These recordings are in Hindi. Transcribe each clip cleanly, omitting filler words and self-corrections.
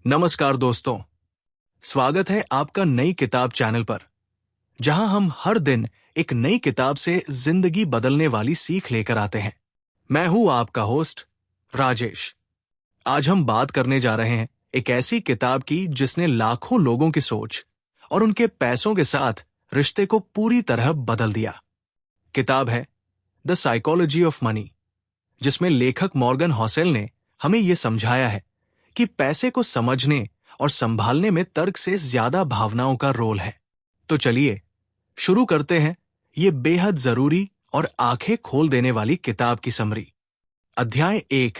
नमस्कार दोस्तों, स्वागत है आपका नई किताब चैनल पर, जहां हम हर दिन एक नई किताब से जिंदगी बदलने वाली सीख लेकर आते हैं। मैं हूं आपका होस्ट राजेश। आज हम बात करने जा रहे हैं एक ऐसी किताब की जिसने लाखों लोगों की सोच और उनके पैसों के साथ रिश्ते को पूरी तरह बदल दिया। किताब है द साइकोलॉजी ऑफ मनी, जिसमें लेखक मॉर्गन हॉसेल ने हमें यह समझाया है कि पैसे को समझने और संभालने में तर्क से ज्यादा भावनाओं का रोल है। तो चलिए शुरू करते हैं ये बेहद जरूरी और आंखें खोल देने वाली किताब की समरी। अध्याय 1,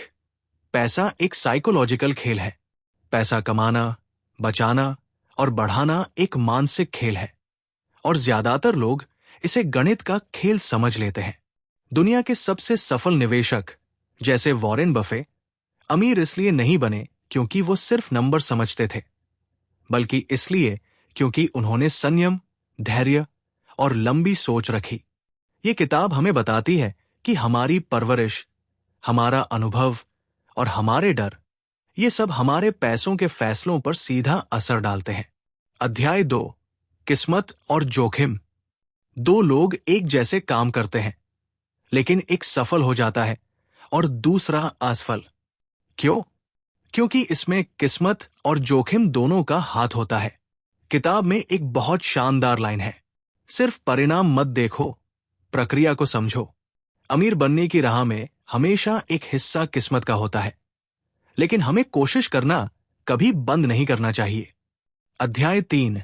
पैसा एक साइकोलॉजिकल खेल है। पैसा कमाना, बचाना और बढ़ाना एक मानसिक खेल है, और ज्यादातर लोग इसे गणित का खेल समझ लेते हैं। दुनिया के सबसे सफल निवेशक जैसे वॉरेन बफे अमीर इसलिए नहीं बने क्योंकि वो सिर्फ नंबर समझते थे, बल्कि इसलिए क्योंकि उन्होंने संयम, धैर्य और लंबी सोच रखी। ये किताब हमें बताती है कि हमारी परवरिश, हमारा अनुभव और हमारे डर, ये सब हमारे पैसों के फैसलों पर सीधा असर डालते हैं। अध्याय 2, किस्मत और जोखिम। दो लोग एक जैसे काम करते हैं, लेकिन एक सफल हो जाता है और दूसरा असफल। क्यों? क्योंकि इसमें किस्मत और जोखिम दोनों का हाथ होता है। किताब में एक बहुत शानदार लाइन है, सिर्फ परिणाम मत देखो, प्रक्रिया को समझो। अमीर बनने की राह में हमेशा एक हिस्सा किस्मत का होता है, लेकिन हमें कोशिश करना कभी बंद नहीं करना चाहिए। अध्याय 3,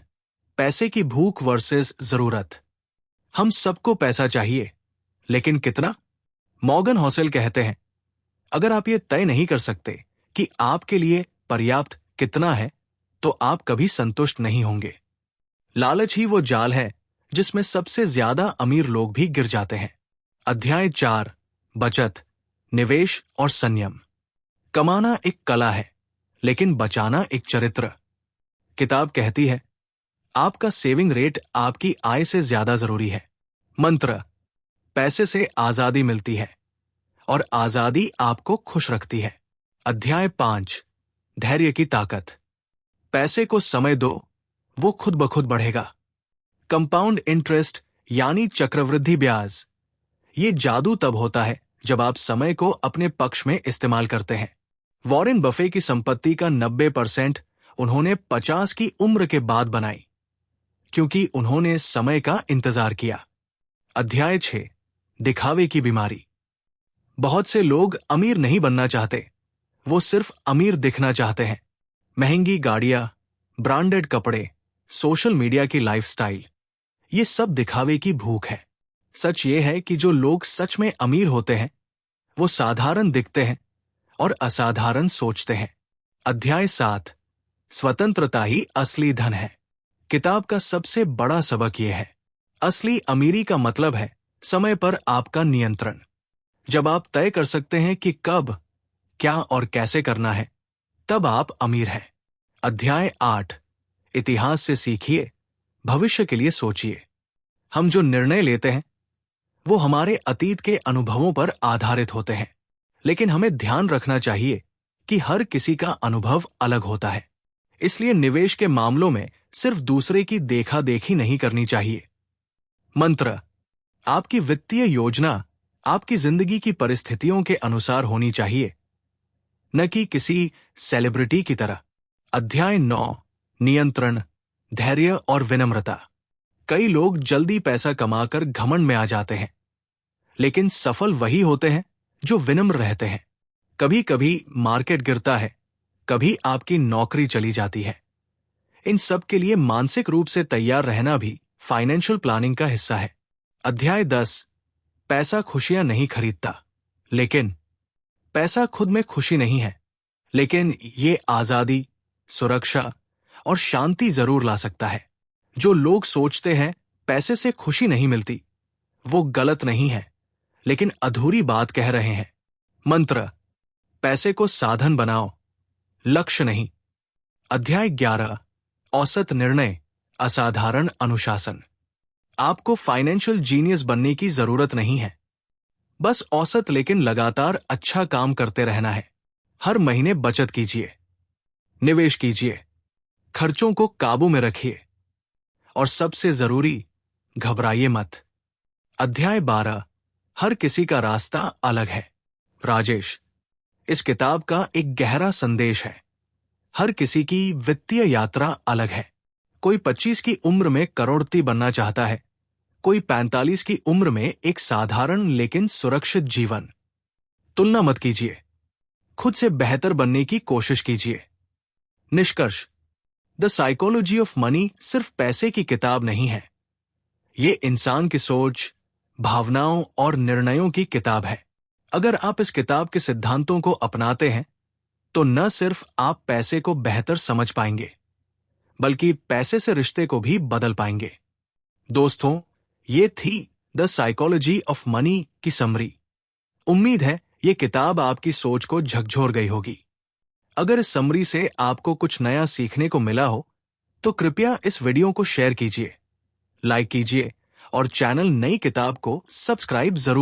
पैसे की भूख वर्सेस जरूरत। हम सबको पैसा चाहिए, लेकिन कितना? मॉर्गन हॉसेल कहते हैं, अगर आप ये तय नहीं कर सकते कि आपके लिए पर्याप्त कितना है, तो आप कभी संतुष्ट नहीं होंगे। लालच ही वो जाल है जिसमें सबसे ज्यादा अमीर लोग भी गिर जाते हैं। अध्याय 4, बचत, निवेश और संयम। कमाना एक कला है, लेकिन बचाना एक चरित्र। किताब कहती है, आपका सेविंग रेट आपकी आय से ज्यादा जरूरी है। मंत्र, पैसे से आजादी मिलती है और आजादी आपको खुश रखती है। अध्याय 5, धैर्य की ताकत। पैसे को समय दो, वो खुद ब खुद बढ़ेगा। कंपाउंड इंटरेस्ट यानी चक्रवृद्धि ब्याज। ये जादू तब होता है जब आप समय को अपने पक्ष में इस्तेमाल करते हैं। वॉरेन बफे की संपत्ति का 90% उन्होंने 50 की उम्र के बाद बनाई, क्योंकि उन्होंने समय का इंतजार किया। अध्याय 6, दिखावे की बीमारी। बहुत से लोग अमीर नहीं बनना चाहते, वो सिर्फ अमीर दिखना चाहते हैं। महंगी गाड़ियां, ब्रांडेड कपड़े, सोशल मीडिया की लाइफस्टाइल, ये सब दिखावे की भूख है। सच ये है कि जो लोग सच में अमीर होते हैं, वो साधारण दिखते हैं और असाधारण सोचते हैं। अध्याय 7, स्वतंत्रता ही असली धन है। किताब का सबसे बड़ा सबक यह है, असली अमीरी का मतलब है समय पर आपका नियंत्रण। जब आप तय कर सकते हैं कि कब, क्या और कैसे करना है, तब आप अमीर हैं। अध्याय 8, इतिहास से सीखिए, भविष्य के लिए सोचिए। हम जो निर्णय लेते हैं वो हमारे अतीत के अनुभवों पर आधारित होते हैं, लेकिन हमें ध्यान रखना चाहिए कि हर किसी का अनुभव अलग होता है। इसलिए निवेश के मामलों में सिर्फ दूसरे की देखा देखी नहीं करनी चाहिए। मंत्र, आपकी वित्तीय योजना आपकी जिंदगी की परिस्थितियों के अनुसार होनी चाहिए, न कि किसी सेलिब्रिटी की तरह। अध्याय 9, नियंत्रण, धैर्य और विनम्रता। कई लोग जल्दी पैसा कमाकर घमंड में आ जाते हैं, लेकिन सफल वही होते हैं जो विनम्र रहते हैं। कभी कभी मार्केट गिरता है, कभी आपकी नौकरी चली जाती है। इन सब के लिए मानसिक रूप से तैयार रहना भी फाइनेंशियल प्लानिंग का हिस्सा है। अध्याय 10, पैसा खुशियां नहीं खरीदता, लेकिन पैसा खुद में खुशी नहीं है, लेकिन ये आजादी, सुरक्षा और शांति जरूर ला सकता है। जो लोग सोचते हैं पैसे से खुशी नहीं मिलती, वो गलत नहीं है, लेकिन अधूरी बात कह रहे हैं। मंत्र, पैसे को साधन बनाओ, लक्ष्य नहीं। अध्याय 11, औसत निर्णय, असाधारण अनुशासन। आपको फाइनेंशियल जीनियस बनने की जरूरत नहीं है, बस औसत लेकिन लगातार अच्छा काम करते रहना है। हर महीने बचत कीजिए, निवेश कीजिए, खर्चों को काबू में रखिए और सबसे जरूरी, घबराइए मत। अध्याय 12, हर किसी का रास्ता अलग है। राजेश, इस किताब का एक गहरा संदेश है। हर किसी की वित्तीय यात्रा अलग है। कोई 25 की उम्र में करोड़पति बनना चाहता है, कोई 45 की उम्र में एक साधारण लेकिन सुरक्षित जीवन। तुलना मत कीजिए, खुद से बेहतर बनने की कोशिश कीजिए। निष्कर्ष, द साइकोलॉजी ऑफ मनी सिर्फ पैसे की किताब नहीं है। ये इंसान की सोच, भावनाओं और निर्णयों की किताब है। अगर आप इस किताब के सिद्धांतों को अपनाते हैं, तो न सिर्फ आप पैसे को बेहतर समझ पाएंगे, बल्कि पैसे से रिश्ते को भी बदल पाएंगे। दोस्तों, ये थी द साइकोलॉजी ऑफ मनी की समरी। उम्मीद है ये किताब आपकी सोच को झकझोर गई होगी। अगर इस समरी से आपको कुछ नया सीखने को मिला हो, तो कृपया इस वीडियो को शेयर कीजिए, लाइक कीजिए और चैनल नई किताब को सब्सक्राइब जरूर